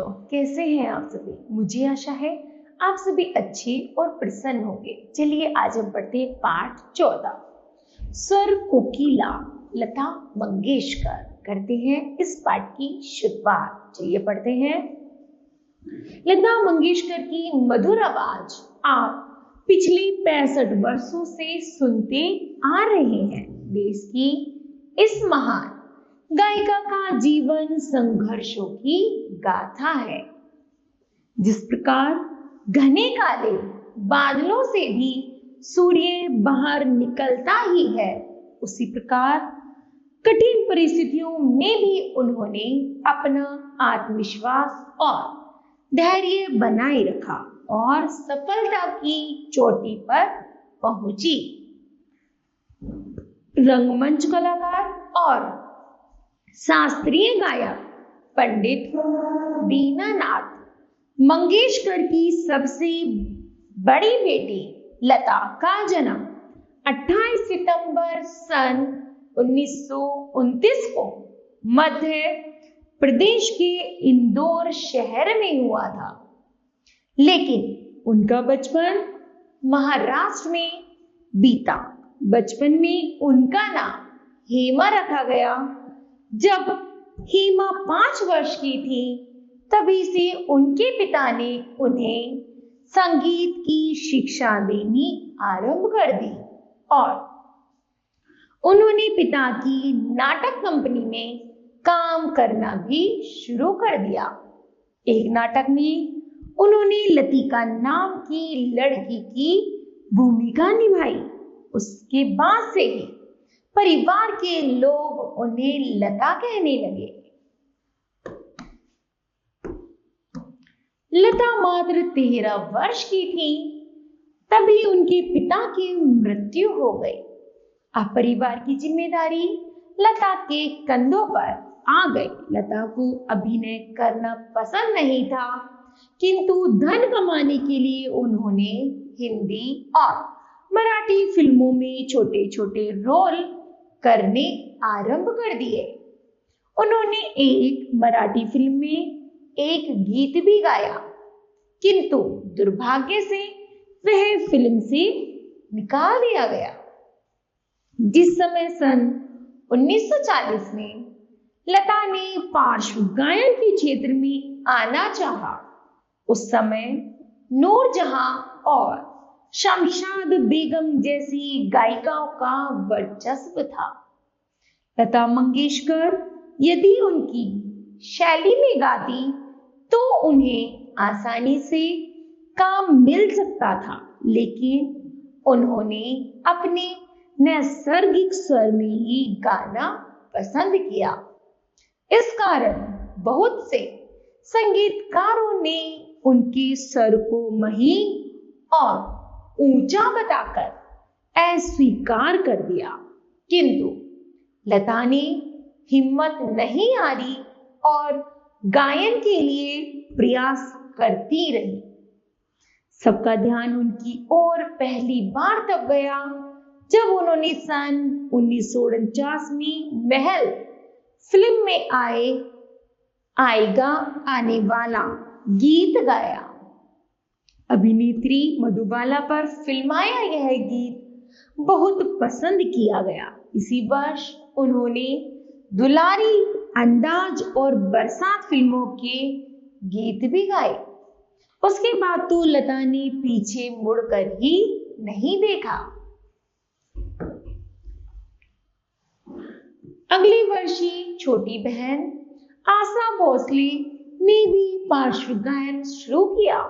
बच्चों, कैसे हैं आप सभी? मुझे आशा है आप सभी अच्छे और प्रसन्न होंगे। चलिए आज हम पढ़ते हैं पाठ 14 स्वर कोकिला लता मंगेशकर। करते हैं इस पाठ की शुरुआत। चलिए पढ़ते हैं। लता मंगेशकर की मधुर आवाज आप पिछले 65 वर्षों से सुनते आ रहे हैं। देश की इस महान गायिका का जीवन संघर्षों की गाथा है। जिस प्रकार घने काले बादलों से भी सूर्य बाहर निकलता ही है, उसी प्रकार कठिन परिस्थितियों में भी उन्होंने अपना आत्मविश्वास और धैर्य बनाए रखा और सफलता की चोटी पर पहुंची। रंगमंच कलाकार और शास्त्रीय गायक पंडित दीनानाथ मंगेशकर की सबसे बड़ी बेटी लता का जन्म 28 सितंबर सन 1929 को मध्य प्रदेश के इंदौर शहर में हुआ था। लेकिन उनका बचपन महाराष्ट्र में बीता। बचपन में उनका नाम हेमा रखा गया। जब हेमा 5 वर्ष की थी, तभी से उनके पिता ने उन्हें संगीत की शिक्षा देनी आरंभ कर दी और उन्होंने पिता की नाटक कंपनी में काम करना भी शुरू कर दिया। एक नाटक में उन्होंने लतिका नाम की लड़की की भूमिका निभाई। उसके बाद से ही परिवार के लोग उन्हें लता कहने लगे। लता मात्र 13 वर्ष की थी, तभी उनके पिता की मृत्यु हो गई। अब परिवार की जिम्मेदारी लता के कंधों पर आ गई। लता को अभिनय करना पसंद नहीं था, किंतु धन कमाने के लिए उन्होंने हिंदी और मराठी फिल्मों में छोटे छोटे रोल करने आरंभ कर दिए। उन्होंने एक मराठी फिल्म में एक गीत भी गाया, किंतु दुर्भाग्य से वह फिल्म से निकाल दिया गया। जिस समय सन 1940 में लता ने पार्श्व गायन के क्षेत्र में आना चाहा, उस समय नूरजहां और शमशाद बेगम जैसी गायिकाओं का वर्चस्व था। लता मंगेशकर यदि उनकी शैली में गाती तो उन्हें आसानी से काम मिल सकता था, लेकिन उन्होंने अपने नैसर्गिक स्वर में ही गाना पसंद किया। इस कारण बहुत से संगीतकारों ने उनके स्वर को महीन और ऊंचा बताकर अस्वीकार कर दिया, किंतु लता ने हिम्मत नहीं हारी और गायन के लिए प्रयास करती रही। सबका ध्यान उनकी ओर पहली बार तब गया जब उन्होंने सन 1949 में महल फिल्म में आएगा आने वाला गीत गाया। अभिनेत्री मधुबाला पर फिल्माया यह गीत बहुत पसंद किया गया। इसी वर्ष उन्होंने दुलारी, अंदाज और बरसात फिल्मों के गीत भी गाए। उसके बाद तो लता ने पीछे मुड़कर ही नहीं देखा। अगले वर्ष ही छोटी बहन आशा भोसले ने भी पार्श्व गायन शुरू किया।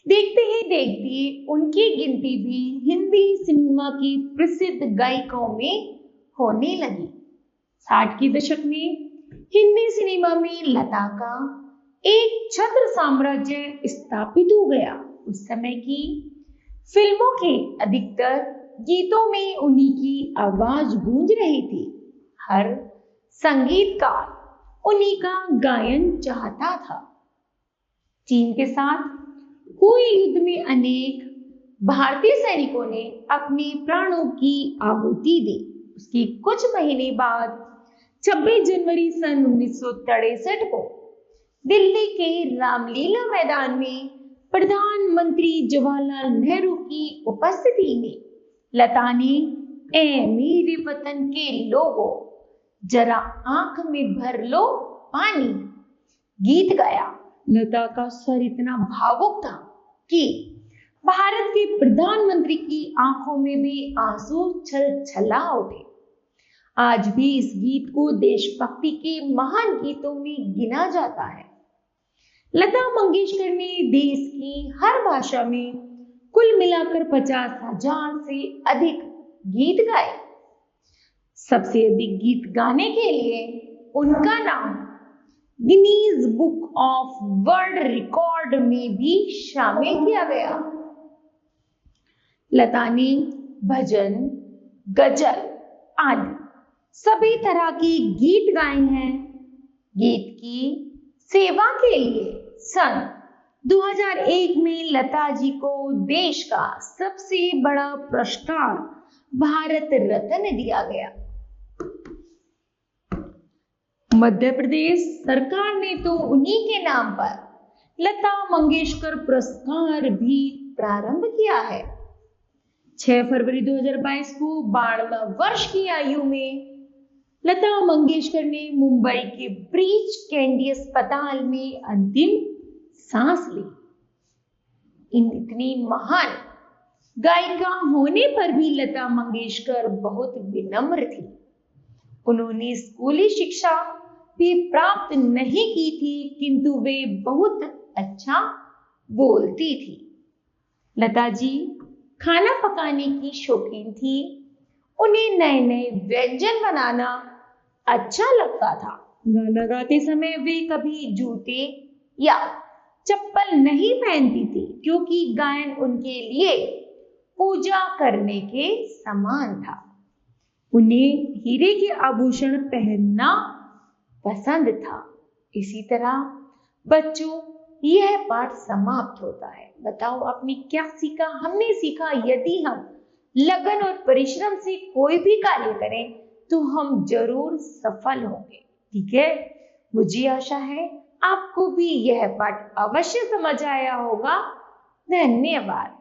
देखते ही देखते उनकी गिनती भी हिंदी सिनेमा की प्रसिद्ध गायिकाओं में होने लगी। 60 के दशक में हिंदी सिनेमा में लता का एक छत्र साम्राज्य स्थापित हो गया। उस समय की फिल्मों के अधिकतर गीतों में उन्हीं की आवाज गूंज रही थी। हर संगीतकार उन्हीं का गायन चाहता था। चीन के साथ हुए युद्ध में अनेक भारतीय सैनिकों ने अपने प्राणों की आहुति दी। उसके कुछ महीने बाद 26 जनवरी सन 1963 को दिल्ली के रामलीला मैदान में प्रधानमंत्री जवाहरलाल नेहरू की उपस्थिति में लता ने ए मेरे वतन के लोगों जरा आंख में भर लो पानी गीत गाया। लता का स्वर इतना भावुक था कि भारत के प्रधानमंत्री की आंखों में भी आंसू छलछला उठे। आज भी इस गीत को देशभक्ति के महान गीतों में गिना जाता है। लता मंगेशकर ने देश की हर भाषा में कुल मिलाकर 50,000 से अधिक गीत गाए। सबसे अधिक गीत गाने के लिए उनका नाम Guinness book of world record में भी शामिल किया गया। लता ने भजन, गजल आदि सभी तरह के गीत गाए हैं। गीत की सेवा के लिए सन 2001 में लता जी को देश का सबसे बड़ा पुरस्कार भारत रत्न दिया गया। मध्य प्रदेश सरकार ने तो उन्हीं के नाम पर लता मंगेशकर पुरस्कार भी प्रारंभ किया है। 6 फरवरी 2022 को 92 वर्ष की आयु में लता मंगेशकर ने मुंबई के ब्रीच कैंडी अस्पताल में अंतिम सांस ली। इतनी महान गायिका होने पर भी लता मंगेशकर बहुत विनम्र थी। उन्होंने स्कूली शिक्षा भी प्राप्त नहीं की थी, किंतु वे बहुत अच्छा बोलती थी। लता जी खाना पकाने की शौकीन थी। उन्हें नए नए व्यंजन बनाना अच्छा लगता था। गाना गाते समय वे कभी जूते या चप्पल नहीं पहनती थी, क्योंकि गायन उनके लिए पूजा करने के समान था। उन्हें हीरे के आभूषण पहनना पसंद था। इसी तरह बच्चों, यह पाठ समाप्त होता है। बताओ आपने क्या सीखा? हमने सीखा यदि हम लगन और परिश्रम से कोई भी कार्य करें तो हम जरूर सफल होंगे। ठीक है, मुझे आशा है आपको भी यह पाठ अवश्य समझ आया होगा। धन्यवाद।